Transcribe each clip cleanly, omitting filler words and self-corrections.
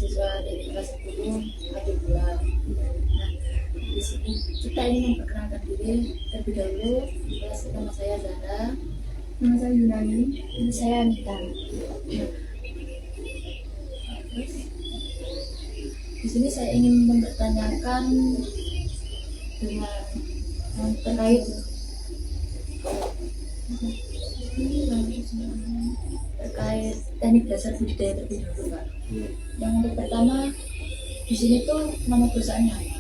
beasiswa dari kelas 10 satu bulan. Nah, di sini kita ingin memperkenalkan diri terlebih dahulu. Di kelas nama saya Zara. Nama saya Yunani. Nama saya Anita. Terus di sini saya ingin mempertanyakan dengan terkait teknik dasar budidaya terlebih dahulu, Pak. Yang untuk pertama di sini tuh nama perusahaannya apa?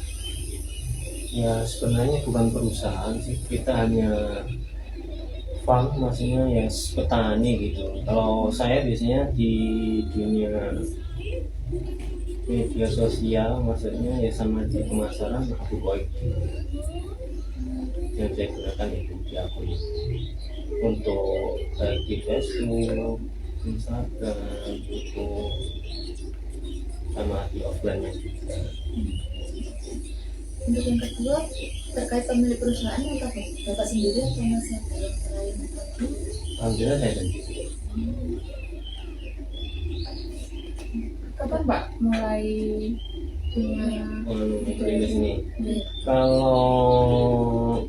Ya sebenarnya bukan perusahaan sih, kita hanya farm, maksudnya ya petani gitu. Kalau saya biasanya di dunia media sosial, maksudnya ya sama di pemasaran aku baik yang saya gunakan itu di akun untuk baik di Facebook, Instagram, YouTube, sama di offline juga. Untuk yang kedua terkait pemilik perusahaan apa Pak? Bapak sendiri atau masih ada yang lain lagi? Alhamdulillah saya sendiri. Kapan Pak mulai punya Berinvest ini. Iya. Kalau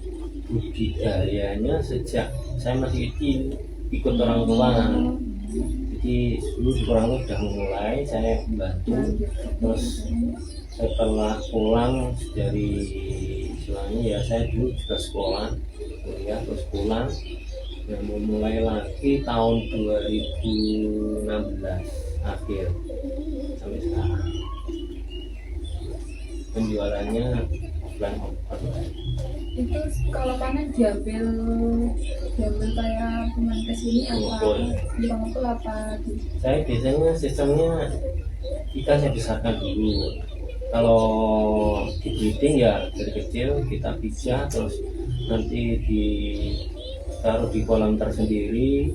budidayanya sejak saya masih kecil ikut orang tua, jadi dulu di orang tua sudah memulai, saya membantu. Terus setelah pulang dari istilahnya ya saya dulu juga sekolah kuliah, terus pulang dan memulai lagi tahun 2016 akhir sampai sekarang. Penjualannya offline online. itu kalau panen diambil kayak pemankes ini apa? Pengepul. Pengepul apa? Saya biasanya sistemnya ikan saya besarkan dulu. Kalau di breeding ya dari kecil kita pijak, terus nanti ditaruh di kolam tersendiri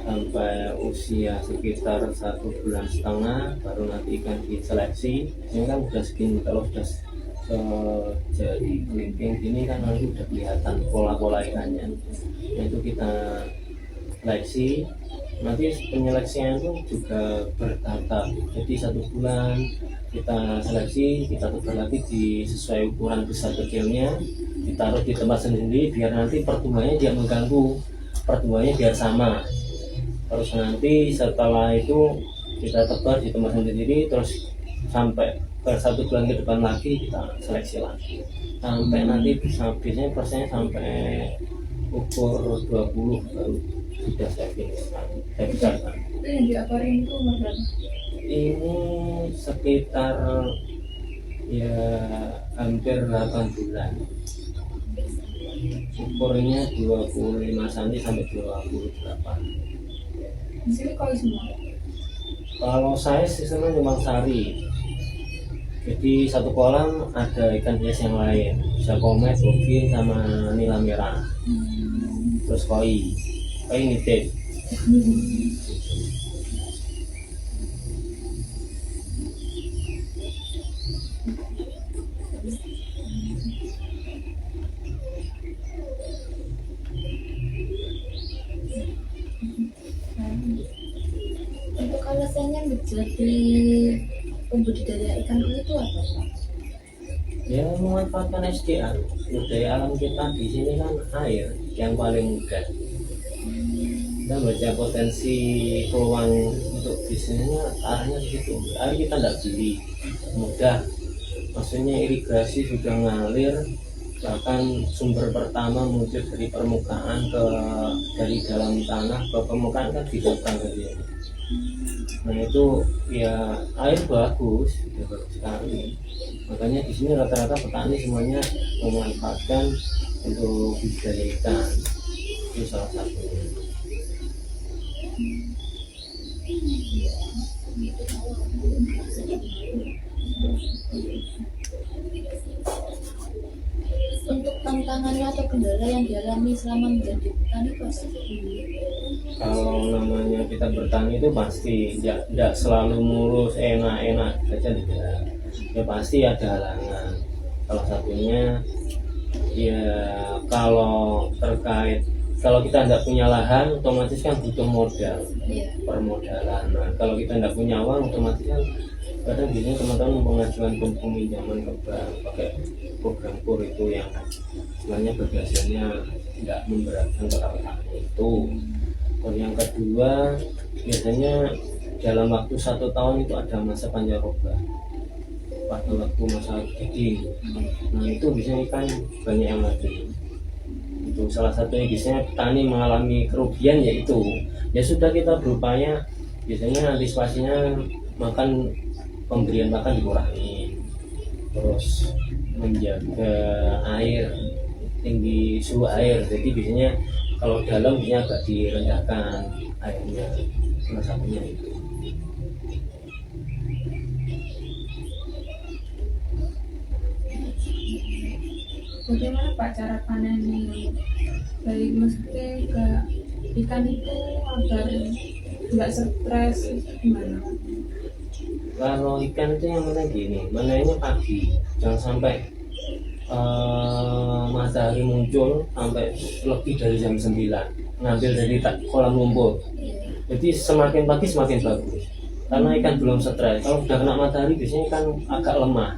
sampai usia sekitar 1,5 bulan, baru nanti ikan diseleksi. Ini kan udah segini, kalau sudah jadi kelingking gini kan nanti udah kelihatan pola-pola ikannya. Nah, itu kita seleksi. Nanti penyeleksian itu juga bertahap. Jadi 1 bulan kita seleksi, kita tukar lagi sesuai ukuran besar kecilnya, ditaruh di tempat sendiri biar nanti pertumbuhannya dia mengganggu, pertumbuhannya biar sama. Terus nanti setelah itu kita tebar di tempat sendiri, terus sampai ke 1 bulan ke depan lagi kita seleksi lagi sampai nanti biasanya prosesnya sampai ukur 20 baru sudah saya besarkan. Itu yang di akuarium itu umur berapa? Ini sekitar ya hampir 8 bulan. Ukurnya 25 cm sampai 28. Di sini koi semua. Kalau saya sistemnya cuma sari. Jadi satu kolam ada ikan hias yang lain, bisa komet, bogin, sama nila merah. Terus koi nitip. Untuk alasannya menjadi pembudidaya ikan koi itu apa Pak? Ya memanfaatkan SDA, sumber daya alam kita di sini kan air yang paling mudah. Kita baca potensi peluang untuk bisnisnya arahnya di situ. Air kita tidak beli, mudah. Maksudnya irigasi sudah ngalir, bahkan sumber pertama muncul dari permukaan dari dalam tanah ke permukaan kan didatang dari ini. Nah itu ya air bagus, sudah bagus sekali. Makanya di sini rata-rata petani semuanya memanfaatkan untuk budidaya ikan. Itu salah satunya. Untuk tantangannya atau kendala yang dialami selama menjadi petani apa saja? Kalau namanya kita bertani itu pasti tidak selalu mulus enak-enak saja, tidak. Ya pasti ada halangan. Salah satunya ya kalau kita tidak punya lahan, otomatis kan butuh modal, Iya. permodalan. Nah, kalau kita tidak punya uang, otomatis kan kadang biasanya teman-teman pengajuan peminjaman ke bank pakai program kur itu yang sebenarnya berdasarnya tidak memberatkan keanggotaan itu. Dan yang kedua, biasanya dalam waktu 1 tahun itu ada masa pancaroba pada waktu masa breeding. Nah itu biasanya kan banyak yang mati. Itu salah satunya biasanya petani mengalami kerugian, yaitu ya sudah kita berupaya biasanya antisipasinya makan, pemberian makan dikurangi, terus menjaga air, tinggi suhu air. Jadi biasanya kalau dalam biasanya agak direndahkan airnya, salah satunya itu. Bagaimana Pak cara panennya? Baik, maksudnya ke ikan itu agar nggak stres gimana? Kalau ikan itu yang mana gini, mananya pagi, jangan sampai matahari muncul sampai lebih dari jam 9, ngambil dari kolam lumpur. Jadi semakin pagi semakin bagus, karena ikan belum stres. Kalau sudah kena matahari biasanya kan agak lemah,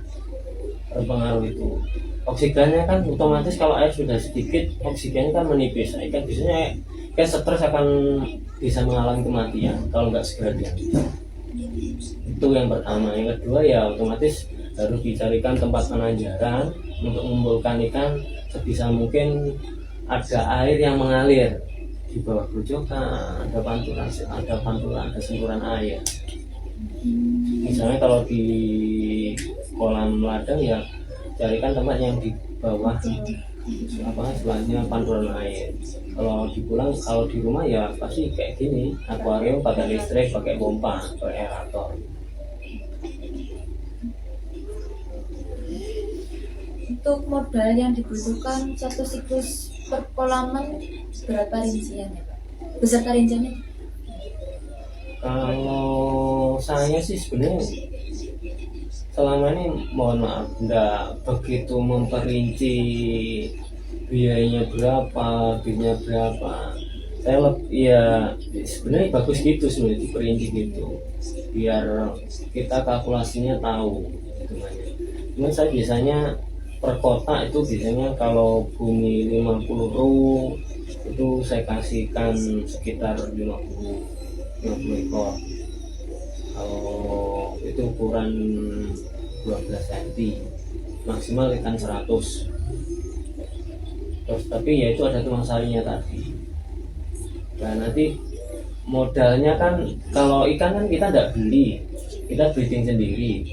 terpengaruh itu. Oksigennya kan otomatis kalau air sudah sedikit, oksigennya kan menipis. Ikan biasanya kan stres akan bisa mengalami kematian kalau nggak segera diambil. Itu yang pertama. Yang kedua ya otomatis harus dicarikan tempat penanjaran untuk mengumpulkan ikan sebisa mungkin ada air yang mengalir di bawah grojokan, ada pantulan, ada semburan air. Misalnya kalau di kolam ladang ya carikan tempat yang di bawah istilahnya pantulan air. Kalau di rumah ya pasti kayak gini, akuarium pakai listrik, pakai pompa, pakai aerator. Untuk modal yang dibutuhkan satu siklus perkolaman berapa rinciannya Pak? Beserta rinciannya? Kalau saya sih sebenarnya selama ini mohon maaf nggak begitu memperinci biayanya berapa, biayanya berapa. Saya ya sebenarnya bagus gitu sebenarnya diperinci gitu, biar kita kalkulasinya tahu hitungannya. Cuman saya biasanya per kota itu biasanya kalau bumi 50 ru itu saya kasihkan sekitar 50 ekor. Kalau itu ukuran 12 cm, maksimal ikan 100. Terus tapi ya itu ada tulang sarinya tadi. Nah nanti modalnya kan kalau ikan kan kita tidak beli, kita breeding sendiri.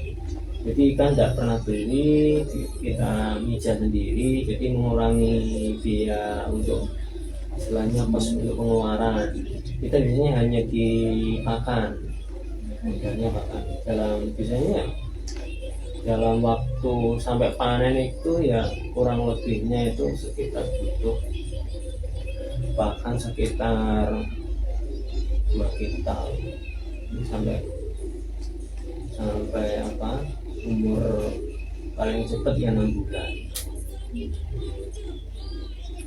Jadi ikan tidak pernah beli, kita mijah sendiri, jadi mengurangi biaya untuk istilahnya kos untuk pengeluaran. Kita biasanya hanya dipakan, modalnya pakan. Dalam waktu sampai panen itu ya kurang lebihnya itu sekitar butuh pakan sekitar 2 kintal sampai umur paling cepat ya 6 bulan.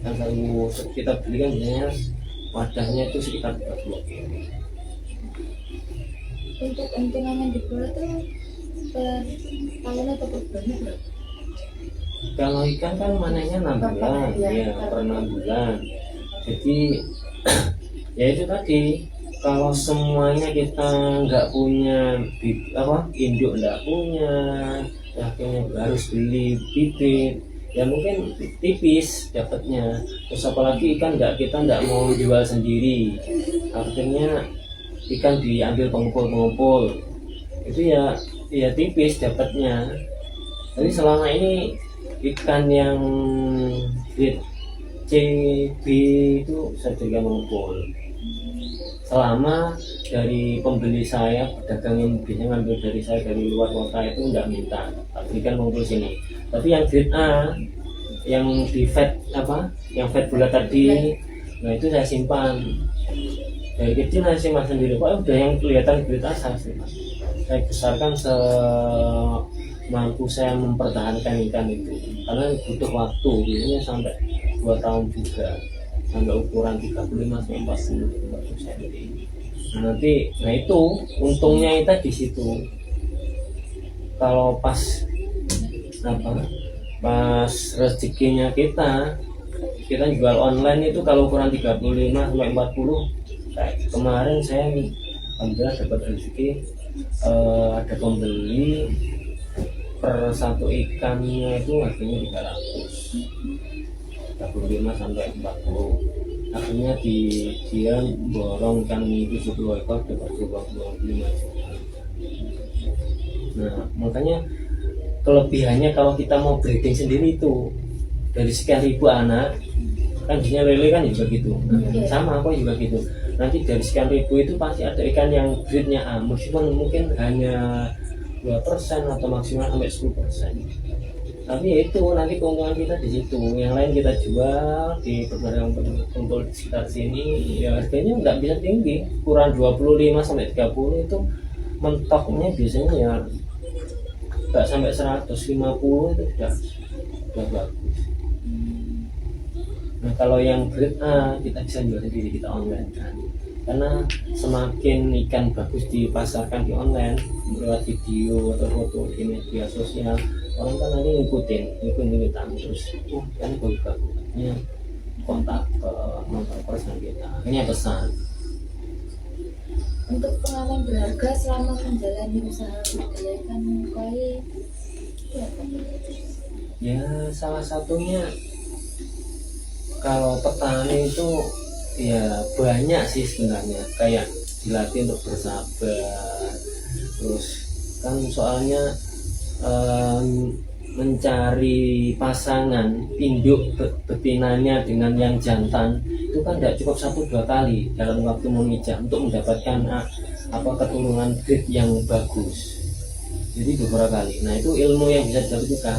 Dan kalau kita beli kan biasanya wadahnya itu sekitar 30 kg. Untuk untungan yang diperoleh itu per tahun atau per bulan berapa? Kalau ikan kan mananya 6 bulan, ya per 6 bulan. Jadi ya itu tadi, kalau semuanya kita nggak punya induk, nggak punya, akhirnya harus beli bibit, ya mungkin tipis dapatnya. Terus apalagi ikan kita nggak mau jual sendiri, akhirnya ikan diambil pengumpul itu ya tipis dapatnya. Jadi selama ini ikan yang grade C, B itu saya jadikan pengumpul. Selama dari pembeli saya, pedagang yang biasanya ngambil dari saya dari luar kota itu nggak minta, tak berikan pengumpul sini. Tapi yang grade A, yang di fat yang fat bulat tadi, nah itu saya simpan. Dari kecil saya simpan sendiri. Kok udah yang kelihatan grade A saya simpan. Saya besarkan semampu saya mempertahankan ikan itu, karena butuh waktu, biasanya sampai 2 tahun juga, sampai ukuran 35-40 cm. Nah itu untungnya itu di situ. kalau pas apa pas rezekinya kita jual online itu kalau ukuran 35 sampai 40. Kayak kemarin saya alhamdulillah dapat rezeki, ada pembeli per satu ikannya itu harganya 335 sampai 40. Akhirnya dia borong ikan 70 ekor dapat 25 juta. Nah makanya kelebihannya kalau kita mau breeding sendiri itu dari sekian ribu anak kan biasanya lele kan juga gitu. Sama aku juga gitu, nanti dari sekian ribu itu pasti ada ikan yang breednya A, meskipun mungkin hanya 2% atau maksimal sampai 10%, tapi ya itu nanti keuntungan kita di situ. Yang lain kita jual di pedagang kumpul di sekitar sini ya harganya nggak bisa tinggi, kurang 25 sampai 30 itu mentoknya biasanya ya nggak sampai 150 itu udah bagus. Nah kalau yang grade A kita bisa jual sendiri, kita online kan, karena semakin ikan bagus dipasarkan di online lewat video atau foto di media sosial, orang kan nanti ngikutin terus kan bagus-bagusnya kontak ke nomor person kita, akhirnya pesan. Untuk pengalaman berharga selama menjalani usaha budidaya ikan koi itu apa? Ya salah satunya kalau petani itu ya banyak sih sebenarnya, kayak dilatih untuk bersabar, terus kan soalnya mencari pasangan induk betinanya dengan yang jantan itu kan tidak cukup 1-2 kali dalam waktu memijah untuk mendapatkan keturunan breed yang bagus, jadi beberapa kali. Nah itu ilmu yang bisa didapat juga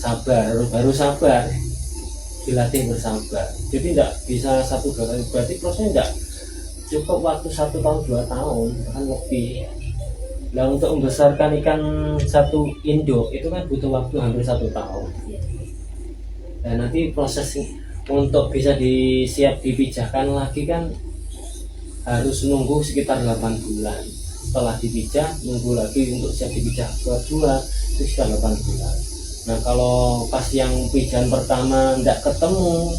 sabar, baru sabar, dilatih bersabar. Jadi tidak bisa 1-2 kali, berarti prosesnya tidak cukup waktu 1 tahun 2 tahun kan lebih. Nah untuk membesarkan ikan satu induk itu kan butuh waktu hampir 1 tahun. Dan nanti proses untuk bisa dipijahkan lagi kan harus nunggu sekitar 8 bulan. Setelah dipijah nunggu lagi untuk siap dipijah kedua itu sekitar 8 bulan. Nah kalau pas yang pijahan pertama tidak ketemu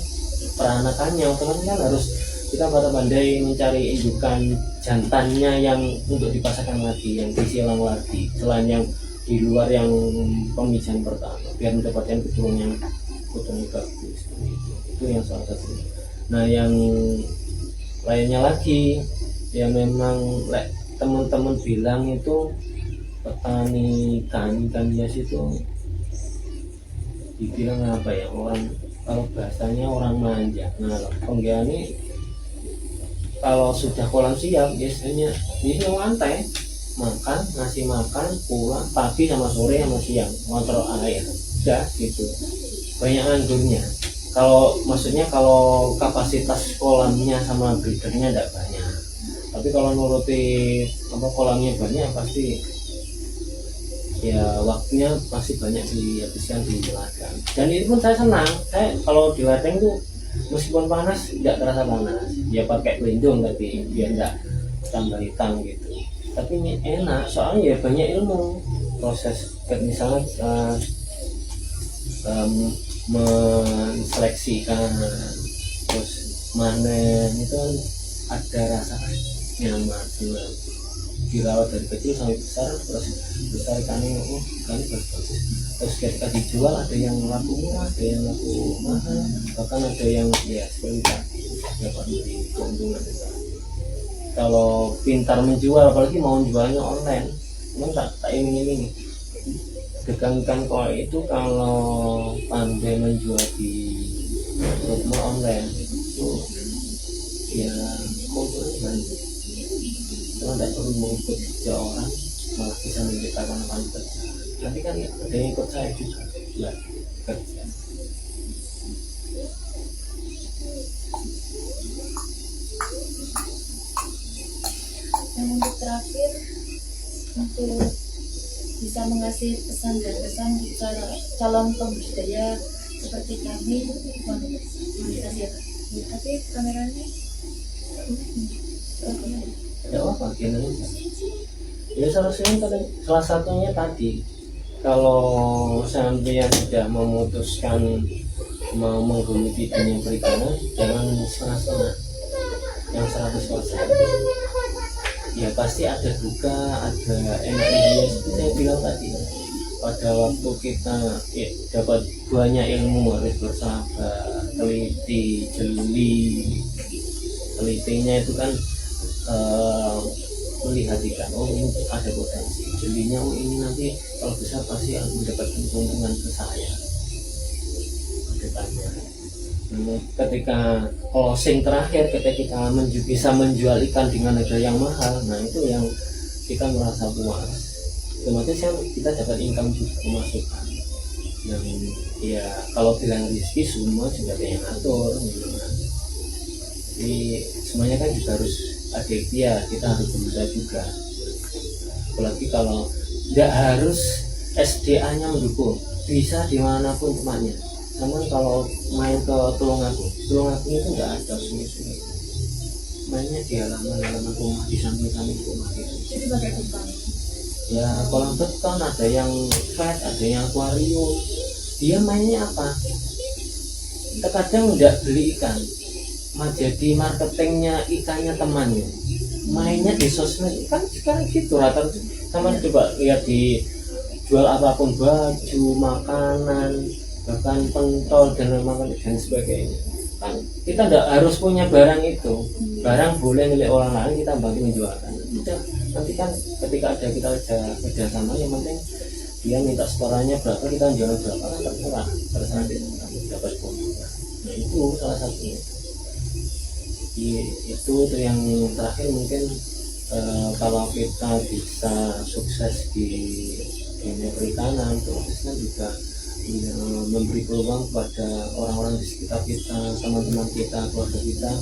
peranakannya, otomatis kan harus kita pada pandai mencari indukan jantannya yang untuk dipasarkan lagi, yang disilang lagi selain yang di luar yang pemijahan pertama, biar mendapatkan keturunan yang bagus. Itu yang salah satu. Nah yang lainnya lagi ya memang teman-teman bilang itu petani ikan hias itu dibilang apa ya, orang kalau bahasanya orang manja. Nah penggiani kalau sudah kolam siap biasanya lantai makan, ngasih makan, pulang pagi sama sore sama siang, ngontrol air, udah gitu. Banyak anggurnya. Kalau maksudnya kalau kapasitas kolamnya sama breedernya tidak banyak, tapi kalau nuruti kolamnya banyak pasti ya waktunya pasti banyak dihabiskan di ladang. Dan itu pun saya senang, saya kalau di ladang tuh meskipun panas tidak terasa panas, ya pakai pelindung tapi biar tidak tambah hitam gitu. Tapi ini enak soalnya ya banyak ilmu proses, misalnya menseleksikan terus manen itu kan ada rasa nyaman, dirawat dari kecil sampai besar, terus besar ikannya bagus. Terus ketika dijual ada yang laku murah, ada yang laku mahal, bahkan ada yang ya seperti tadi dapat dari keuntungan besar. Kalau pintar menjual, apalagi mau jualnya online, memang tak iming-iming. Ikan koi itu kalau pandai menjual di rumah online itu ya keuntungan banyak. Cuma tidak perlu mengikut kerja orang, malah bisa menciptakan lapangan kerja. Nanti kan ada yang ikut saya juga ya kerja. Yang untuk terakhir, untuk bisa mengasih pesan dan kesan calon pembudidaya seperti kami, wanita ya Kak. Tapi kameranya Ada apa? Ya salah satunya tadi kalau sampean sudah memutuskan mau menggeluti dunia perikanan, jangan setengah-setengah, yang 100%. Ya pasti ada duka, ada enaknya, seperti saya bilang tadi. Pada waktu kita dapat banyak ilmu, harus bersabar, teliti, jeli. Telitinya itu kan melihat ikan, oh ini ada potensi. Jelinya, oh ini nanti kalau besar pasti akan mendapatkan keuntungan ke saya. Kedepannya. Ketika closing terakhir, ketika kita bisa menjual ikan dengan harga yang mahal, nah itu yang kita merasa puas. Otomatis kan kita dapat income juga, pemasukan yang ya kalau bilang rezeki semua juga ada yang ngatur gitu kan. Jadi semuanya kan juga harus ada ikhtiar, kita harus berusaha juga. Apalagi kalau tidak harus SDA-nya mendukung, bisa dimanapun tempatnya. Namun kalau main ke Tulungagung itu nggak ada sungai-sungai, mainnya di halaman rumah, di samping rumah gitu. Jadi pakai tempat. Ya kolam beton, ada yang flat, ada yang akuarium. Dia mainnya apa? Terkadang nggak beli ikan, jadi marketingnya ikannya temannya. Mainnya di sosmed kan sekarang gitu rata-rata. Sama coba lihat di jual apapun, baju, makanan, bahkan pentol dan sebagainya. Kan kita nggak harus punya barang itu, barang boleh milik orang lain, kita bantu menjualkan. Udah, nanti kan ketika kita ada kerjasama, yang penting dia minta setorannya berapa, kita jual berapa, kan terserah kita dapat keuntungan. Nah itu salah satunya. Itu yang terakhir mungkin kalau kita bisa sukses di dunia perikanan, terus kan juga memberi peluang kepada orang-orang di sekitar kita, teman-teman kita, keluarga kita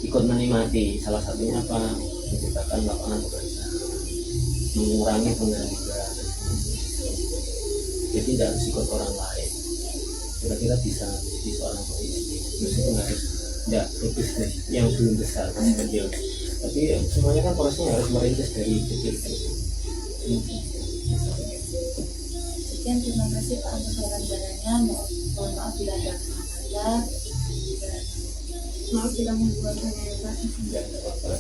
ikut menikmati. Salah satunya apa? Menciptakan lapangan pekerjaan, mengurangi pengangguran. Jadi tidak harus ikut orang lain. Kira-kira bisa jadi seorang pebisnis. Terus itu harus tidak berbisnis yang belum besar, masih kecil. Tapi semuanya kan prosesnya harus merintis dari kecil. Sekian, terima kasih Pak untuk wawancaranya. Mohon maaf bila ada kesalahan kata. Maaf tidak membuat saya Pak. Tidak apa-apa.